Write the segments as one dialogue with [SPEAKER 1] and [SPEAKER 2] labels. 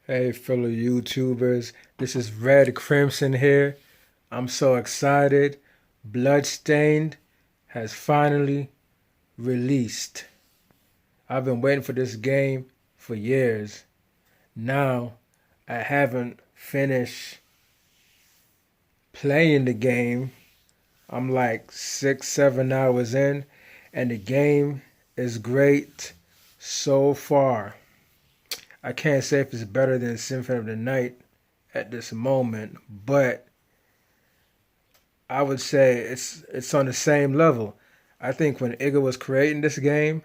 [SPEAKER 1] Hey, fellow YouTubers, this is Red Crimson here. I'm so excited. Bloodstained has finally released. I've been waiting for this game for years. Now, I haven't finished playing the game. I'm like 6, 7 hours in, and the game is great so far. I can't say if it's better than Symphony of the Night at this moment, but I would say it's on the same level. I think when Iga was creating this game,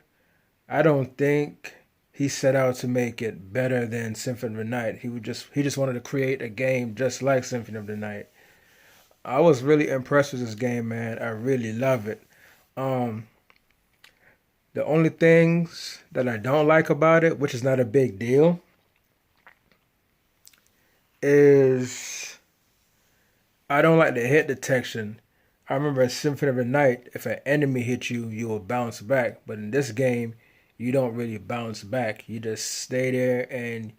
[SPEAKER 1] I don't think he set out to make it better than Symphony of the Night. He just wanted to create a game just like Symphony of the Night. I was really impressed with this game, man. I really love it. Um, the only things that I don't like about it, which is not a big deal, is I don't like the hit detection. I remember in Symphony of the Night, if an enemy hits you, you will bounce back. But in this game, you don't really bounce back. You just stay there and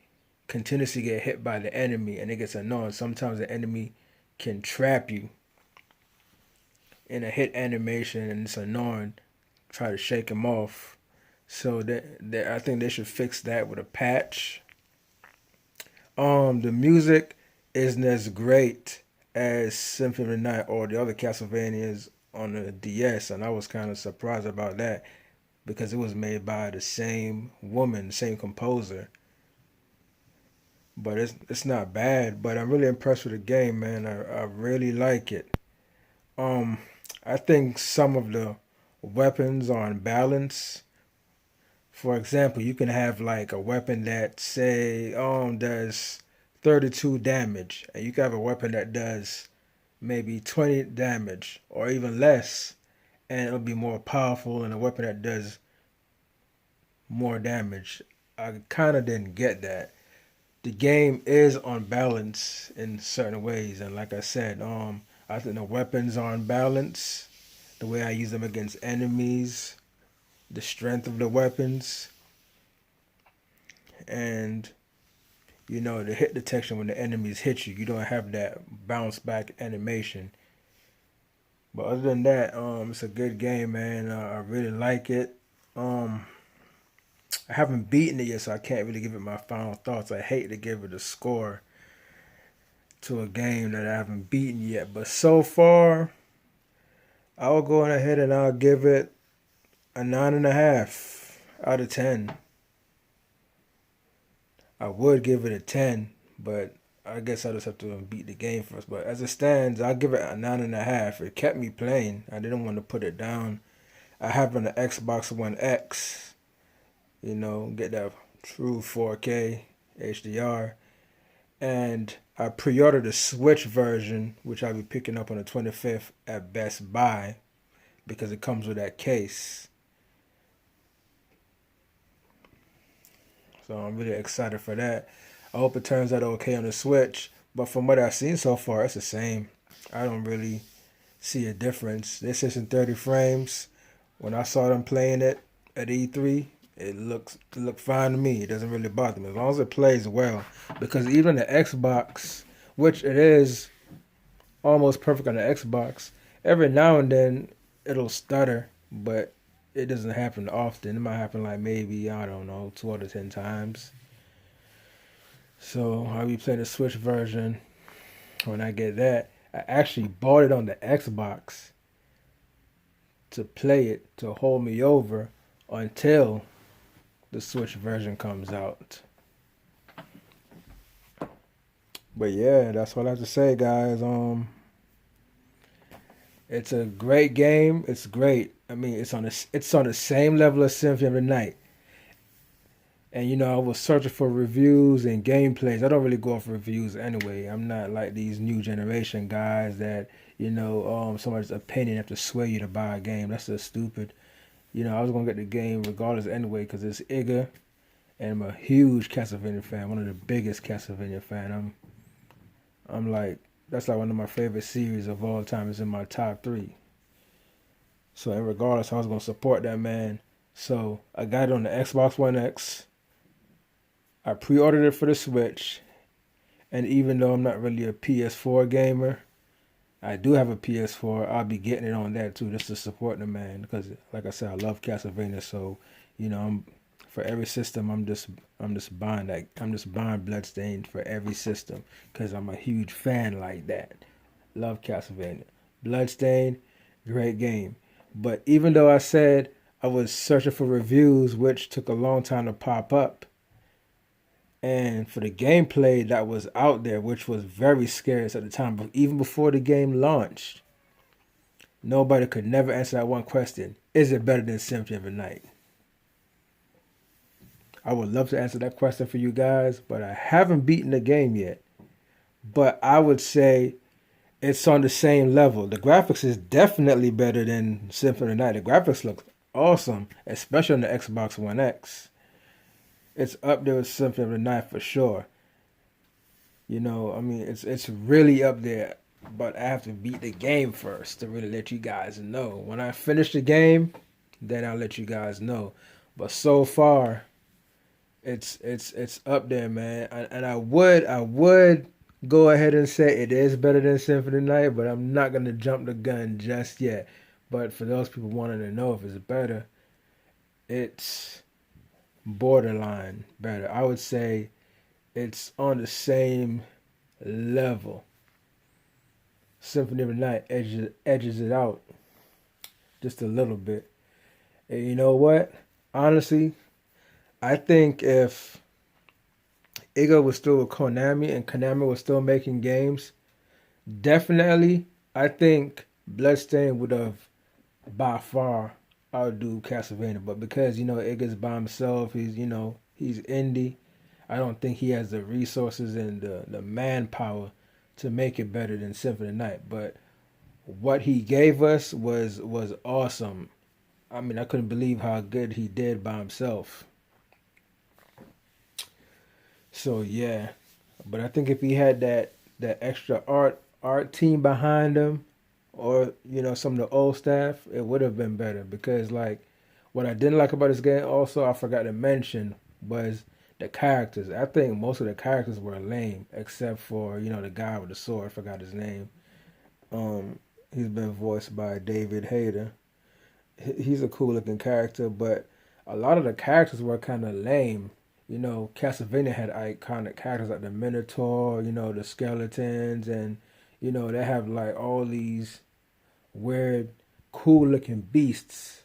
[SPEAKER 1] continuously get hit by the enemy, and it gets annoying. Sometimes the enemy can trap you in a hit animation, and it's annoying. Try to shake him off. So I think they should fix that with a patch. The music isn't as great as Symphony of the Night or the other Castlevanias on the DS, and I was kind of surprised about that because it was made by the same woman, the same composer. But it's not bad. But I'm really impressed with the game, man. I really like it. Um, I think some of the weapons are unbalanced. For example, you can have like a weapon that say does 32 damage, and you can have a weapon that does maybe 20 damage or even less, and it'll be more powerful than a weapon that does more damage. I kind of didn't get that. The game is on balance in certain ways, and like I said, I think the weapons are on balance. The way I use them against enemies, the strength of the weapons, and the hit detection when the enemies hit you. You don't have that bounce back animation. But other than that, it's a good game, man. I really like it. Um, I haven't beaten it yet, so I can't really give it my final thoughts. I hate to give it a score to a game that I haven't beaten yet, but so far, I'll go ahead and I'll give it a 9.5 out of 10. I would give it a 10, but I guess I just have to beat the game first. But as it stands, I'll give it a 9.5. It kept me playing. I didn't want to put it down. I have an Xbox One X, get that true 4K HDR. And I pre-ordered the Switch version, which I'll be picking up on the 25th at Best Buy because it comes with that case. So I'm really excited for that. I hope it turns out okay on the Switch. But from what I've seen so far, it's the same. I don't really see a difference. This is in 30 frames. When I saw them playing it at E3, it looked fine to me. It doesn't really bother me as long as it plays well. Because even the Xbox, which it is almost perfect on the Xbox, every now and then it'll stutter, but it doesn't happen often. It might happen like maybe, I don't know, 2 out of 10 times. So I'll be playing the Switch version when I get that. I actually bought it on the Xbox to play it to hold me over until the Switch version comes out. But yeah, that's what I have to say, guys. It's a great game. It's great. I mean, it's on the same level as Symphony of the Night. And I was searching for reviews and gameplays. I don't really go off reviews anyway. I'm not like these new generation guys that somebody's opinion have to sway you to buy a game. That's just stupid. I was gonna get the game regardless anyway because it's Iga, and I'm a huge Castlevania fan. One of the biggest Castlevania fan. I'm like that's like one of my favorite series of all time. It's in my top three. So, and regardless, I was gonna support that man. So I got it on the Xbox One X. I pre-ordered it for the Switch, and even though I'm not really a PS4 gamer, I do have a PS4. I'll be getting it on that too, just to support the man. Because, like I said, I love Castlevania. So, I'm for every system. I'm just buying that. I'm just buying Bloodstained for every system because I'm a huge fan like that. Love Castlevania. Bloodstained, great game. But even though I said I was searching for reviews, which took a long time to pop up, and for the gameplay that was out there, which was very scarce at the time, but even before the game launched, nobody could never answer that one question: is it better than Symphony of the Night? I would love to answer that question for you guys, but I haven't beaten the game yet. But I would say it's on the same level. The graphics is definitely better than Symphony of the Night. The graphics look awesome, especially on the Xbox One X. It's up there with Symphony of the Night for sure. It's really up there. But I have to beat the game first to really let you guys know. When I finish the game, then I'll let you guys know. But so far, it's up there, man. And I would go ahead and say it is better than Symphony Night, but I'm not gonna jump the gun just yet. But for those people wanting to know if it's better, it's borderline better. I would say it's on the same level. Symphony of the Night edges it out just a little bit. And you know what? Honestly, I think if Iga was still with Konami and Konami was still making games, definitely I think Bloodstained would have by far outdo Castlevania. But because Iga's by himself, he's indie. I don't think he has the resources and the manpower to make it better than Symphony of the Night. But what he gave us was awesome. I mean, I couldn't believe how good he did by himself. So yeah, but I think if he had that extra art team behind him, or some of the old staff, it would have been better. Because like what I didn't like about this game, also I forgot to mention, was the characters. I think most of the characters were lame, except for the guy with the sword. I forgot his name. He's been voiced by David Hayter. He's a cool looking character, but a lot of the characters were kind of lame. Castlevania had iconic characters like the Minotaur, the skeletons, and they have like all these weird, cool looking beasts.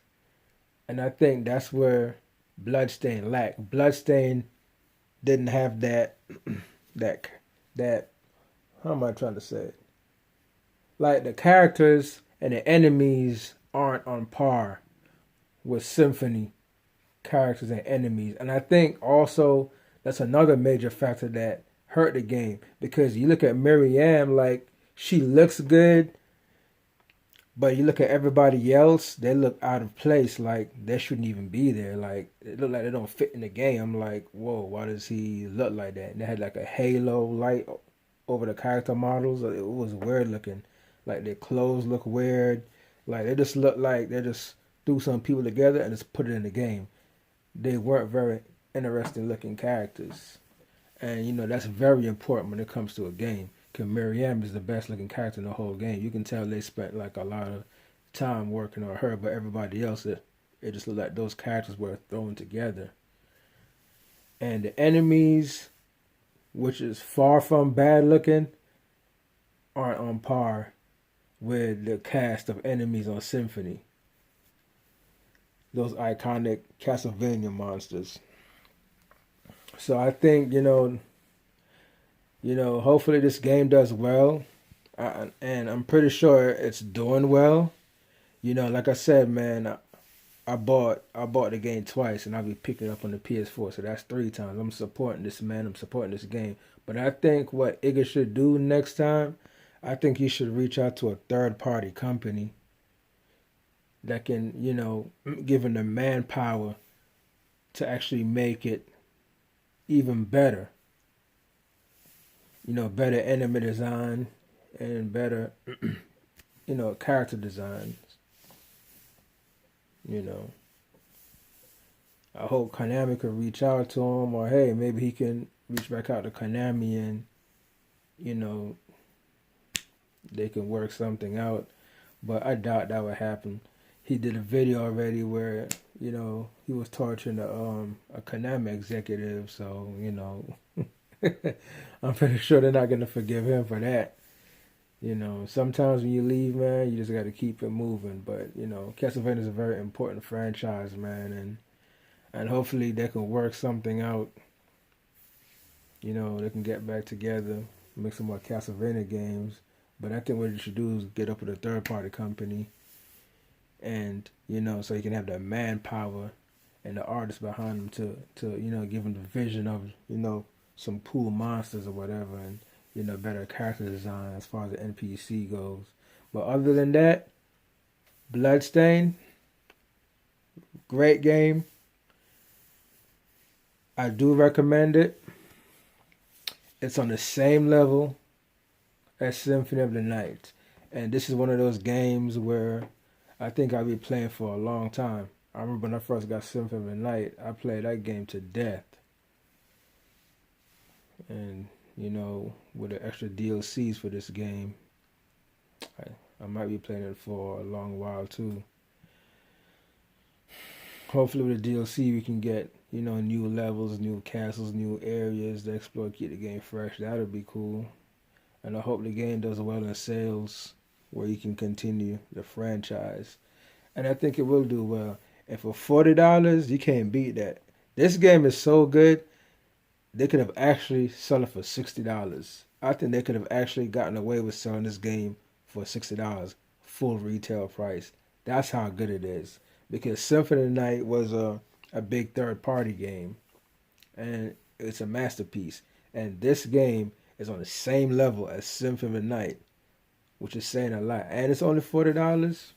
[SPEAKER 1] And I think that's where Bloodstain lacked. Bloodstain didn't have that, that, that. How am I trying to say it? Like the characters and the enemies aren't on par with Symphony characters and enemies. And I think also that's another major factor that hurt the game. Because you look at Miriam, like she looks good, but you look at everybody else, they look out of place. Like they shouldn't even be there. Like it look like they don't fit in the game. I'm like, whoa, why does he look like that? And they had like a halo light over the character models. It was weird looking. Like their clothes look weird. Like they just look like they just threw some people together and just put it in the game. They weren't very interesting looking characters. And that's very important when it comes to a game. Because Miriam is the best looking character in the whole game. You can tell they spent like a lot of time working on her, but everybody else, it just looked like those characters were thrown together. And the enemies, which is far from bad looking, aren't on par with the cast of enemies on Symphony. Those iconic Castlevania monsters. So I think hopefully this game does well, and I'm pretty sure it's doing well. Like I said, man, I bought the game twice, and I'll be picking it up on the PS4, so that's 3 times. I'm supporting this man. I'm supporting this game. But I think what Iga should do next time, I think he should reach out to a third party company that can, give him the manpower to actually make it even better. Better enemy design and better, character designs. I hope Konami could reach out to him, or hey, maybe he can reach back out to Konami and you know they can work something out. But I doubt that would happen. He did a video already where he was torturing a Konami executive, so I'm pretty sure they're not gonna forgive him for that. Sometimes when you leave, man, you just got to keep it moving. But Castlevania is a very important franchise, man, and hopefully they can work something out. They can get back together, make some more Castlevania games. But I think what you should do is get up with a third party company, and so you can have the manpower and the artists behind them to give them the vision of some cool monsters or whatever, and better character design as far as the NPC goes. But other than that, Bloodstained, great game. I do recommend it. It's on the same level as Symphony of the Night, and this is one of those games where I think I'll be playing for a long time. I remember when I first got Symphony of the Night, I played that game to death, and with the extra DLCs for this game, I might be playing it for a long while too. Hopefully with the DLC we can get new levels, new castles, new areas to explore, keep the game fresh. That'll be cool. And I hope the game does well in sales where you can continue the franchise. And I think it will do well. And for $40, you can't beat that. This game is so good, they could have actually sold it for $60. I think they could have actually gotten away with selling this game for $60, full retail price. That's how good it is. Because Symphony of the Night was a big third party game, and it's a masterpiece. And this game is on the same level as Symphony of the Night, which is saying a lot. And it's only $40.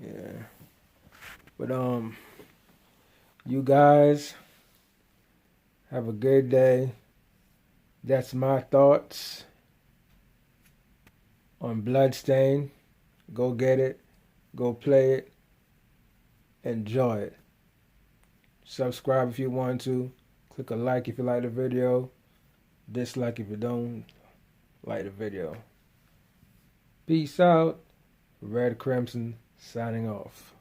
[SPEAKER 1] Yeah. But you guys have a good day. That's my thoughts on Bloodstained. Go get it. Go play it. Enjoy it. Subscribe if you want to. Click a like if you like the video. Dislike if you don't like the video. Peace out. Red Crimson signing off.